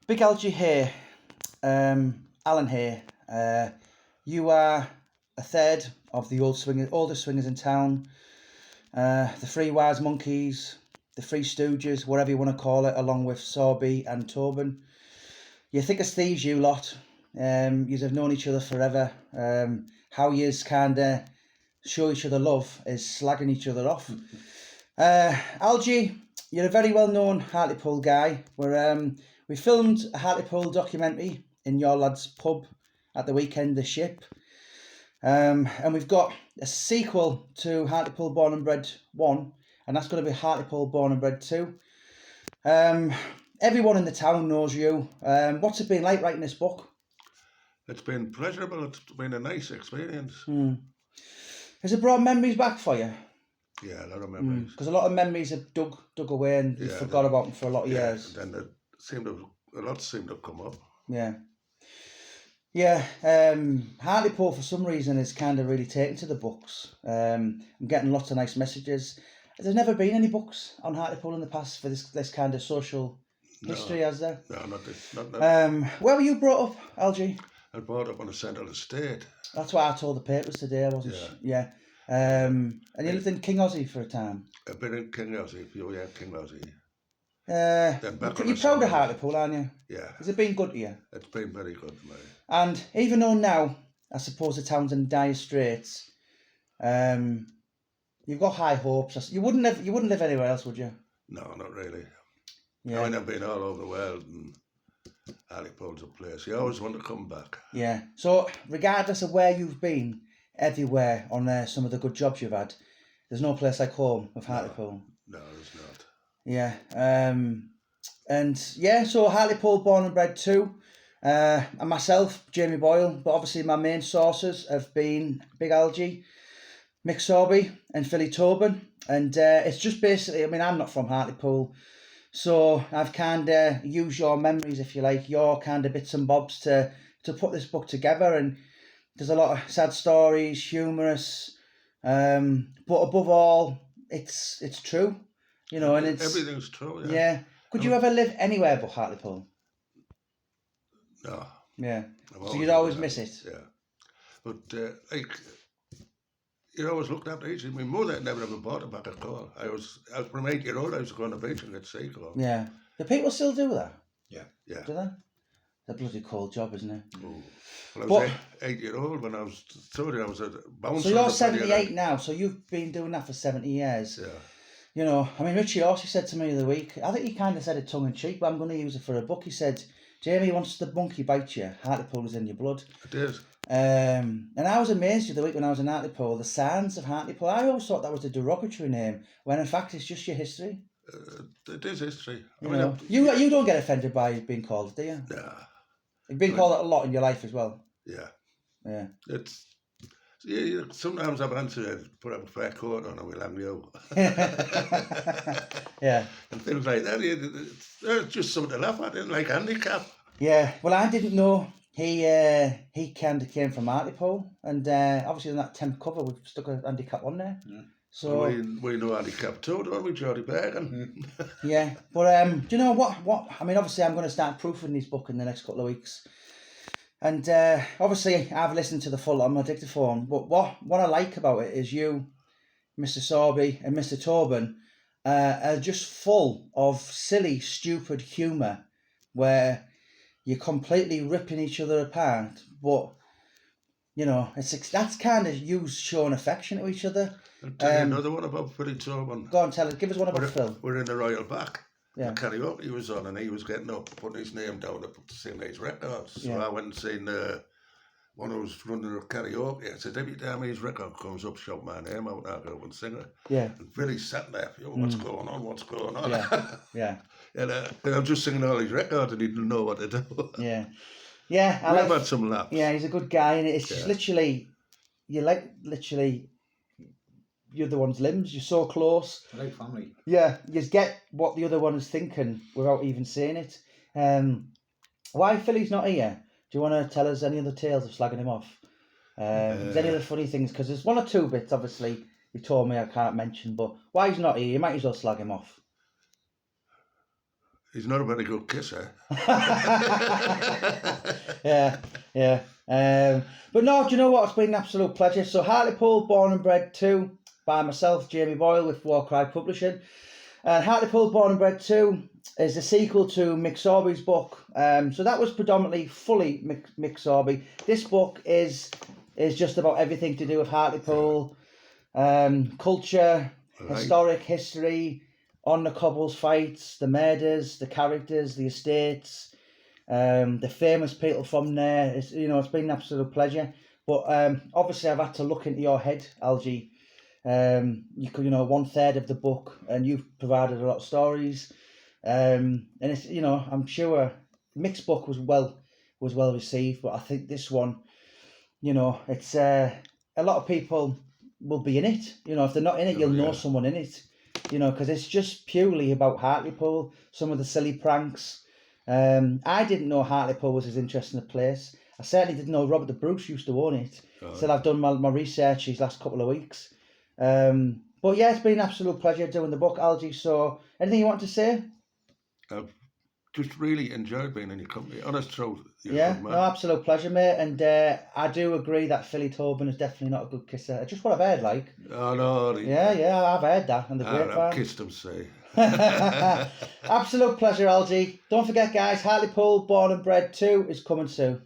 Big Algie Hay, Alan Hay. You are a third of the oldest swingers in town. The Three Wise Monkeys, the Three Stooges, whatever you want to call it, along with Sorby and Tobin. You thick as thieves, you lot. You have known each other forever. How yous kind of show each other love is slagging each other off. Algie, you're a very well-known Hartlepool guy. We filmed a Hartlepool documentary in your lad's pub at the weekend, The Ship. And we've got a sequel to Hartlepool Born and Bred 1, and that's going to be Hartlepool Born and Bred 2. Everyone in the town knows you. What's it been like writing this book? It's been pleasurable. It's been a nice experience. Has it brought memories back for you? Yeah, a lot of memories. Because a lot of memories have dug away and you forgot about them for a lot of years. And then a lot seemed to have come up. Yeah, Hartlepool for some reason is kind of really taken to the books. I'm getting lots of nice messages. There's never been any books on Hartlepool in the past for this kind of social history, has there? No, not this. Not where were you brought up, Algie? I was brought up on a central estate. That's what I told the papers today, I wasn't sure. Yeah. And you lived in King Aussie for a time? I've been in King Aussie, King Aussie. You're proud of Hartlepool, aren't you? Yeah. Has it been good to you? It's been very good to me. And even though now, I suppose the town's in dire straits, you've got high hopes. You wouldn't live anywhere else, would you? No, not really. Yeah. I mean, I've been all over the world, and Hartlepool's a place. You always want to come back. Yeah. So, regardless of where you've been, everywhere on some of the good jobs you've had, there's no place like home with Hartlepool. No, there's not. Yeah. So Hartlepool Born and Bred 2. And myself, Jamie Boyle, but obviously my main sources have been Big Algie, Mick Sorby and Philly Tobin. And it's just basically, I mean, I'm not from Hartlepool, so I've kind of used your memories, if you like, your kind of bits and bobs to put this book together. And there's a lot of sad stories, humorous, but above all, it's true, you know, and it's... Everything's true, Yeah. Could you ever live anywhere but Hartlepool? No. Yeah. So you'd always miss it? Yeah. But, you always looked after each. My mother never ever bought a bag of coal. From 8-year-old, I was going to the beach and get sea coal. Yeah. Do people still do that? Yeah. Yeah. Do they? It's a bloody cold job, isn't it? Oh. Well, I was 8-year-old when I was a bouncer. So you're 78 now, so you've been doing that for 70 years. Yeah. You know, I mean, Richie Horsey said to me the other week, I think he kind of said it tongue-in-cheek, but I'm going to use it for a book. He said, Jamie, once the monkey bites you, Hartlepool is in your blood. It did. And I was amazed the other week when I was in Hartlepool, the signs of Hartlepool. I always thought that was a derogatory name, when in fact it's just your history. It is history. You don't get offended by being called it, do you? Nah. You've been called it a lot in your life as well. Yeah. Yeah. Sometimes I've answered, put up a fair coat on and we'll hang you. Yeah. And things like that. It's just something to laugh at, isn't it? Like handicap. Yeah. Well, I didn't know he kind of came from Hartlepool, and obviously on that temp cover we've stuck a handicap on there. Yeah. So we know handicap too, don't we, Jody Bergen? Yeah. But do you know what? I mean, obviously I'm going to start proofing this book in the next couple of weeks. And obviously, I've listened to the full on my dictaphone, but what I like about it is you, Mr. Sorby and Mr. Tobin, are just full of silly, stupid humour where you're completely ripping each other apart. But, you know, that's kind of you showing affection to each other. I'll tell you another one about Philly Tobin. Go on, give us one about Phil. We're in the Royal Back. Yeah. The karaoke was on and he was getting up, putting his name down to sing these records. So I went and seen one who was running the karaoke. I said, every time his record comes up, shout my name out and I'll go and sing it. Yeah. And Billy sat there, what's going on, what's going on? Yeah, yeah. And I'm just singing all his records and he didn't know what to do. Yeah. Yeah. We've had some laughs. Yeah, he's a good guy, and it's just literally, you're the one's limbs. You're so close. Like family. Yeah, you just get what the other one is thinking without even saying it. Why Philly's not here? Do you want to tell us any other tales of slagging him off? There's any other funny things? Because there's one or two bits, obviously, you told me I can't mention, but why he's not here? You might as well slag him off. He's not a very good kisser. Yeah, yeah. But no, do you know what? It's been an absolute pleasure. So Hartlepool, Born and Bred 2 by myself, Jamie Boyle, with Warcry Publishing. Hartlepool, Born and Bred 2 is the sequel to Mick Sorby's book. So that was predominantly fully Mick Sorby. This book is just about everything to do with Hartlepool, culture, historic history, on the cobbles fights, the murders, the characters, the estates, the famous people from there. It's been an absolute pleasure. But obviously I've had to look into your head, Algie. You could, 1/3 of the book, and you've provided a lot of stories. And it's, I'm sure Mick's book was well received, but I think this one, it's a lot of people will be in it. If they're not in it, you'll know someone in it. Because it's just purely about Hartlepool, some of the silly pranks. I didn't know Hartlepool was as interesting a place. I certainly didn't know Robert the Bruce used to own it. So I've done my research these last couple of weeks. But yeah, it's been an absolute pleasure doing the book, Algie. So anything you want to say? I've just really enjoyed being in your company. Honest truth. Yeah, no, absolute pleasure, mate. And I do agree that Philly Tobin is definitely not a good kisser. It's just what I've heard, like. Oh, no. Yeah, I've heard that. And the grapevine. I've kissed him, say. Absolute pleasure, Algie. Don't forget, guys, Hartlepool, Born and Bred 2 is coming soon.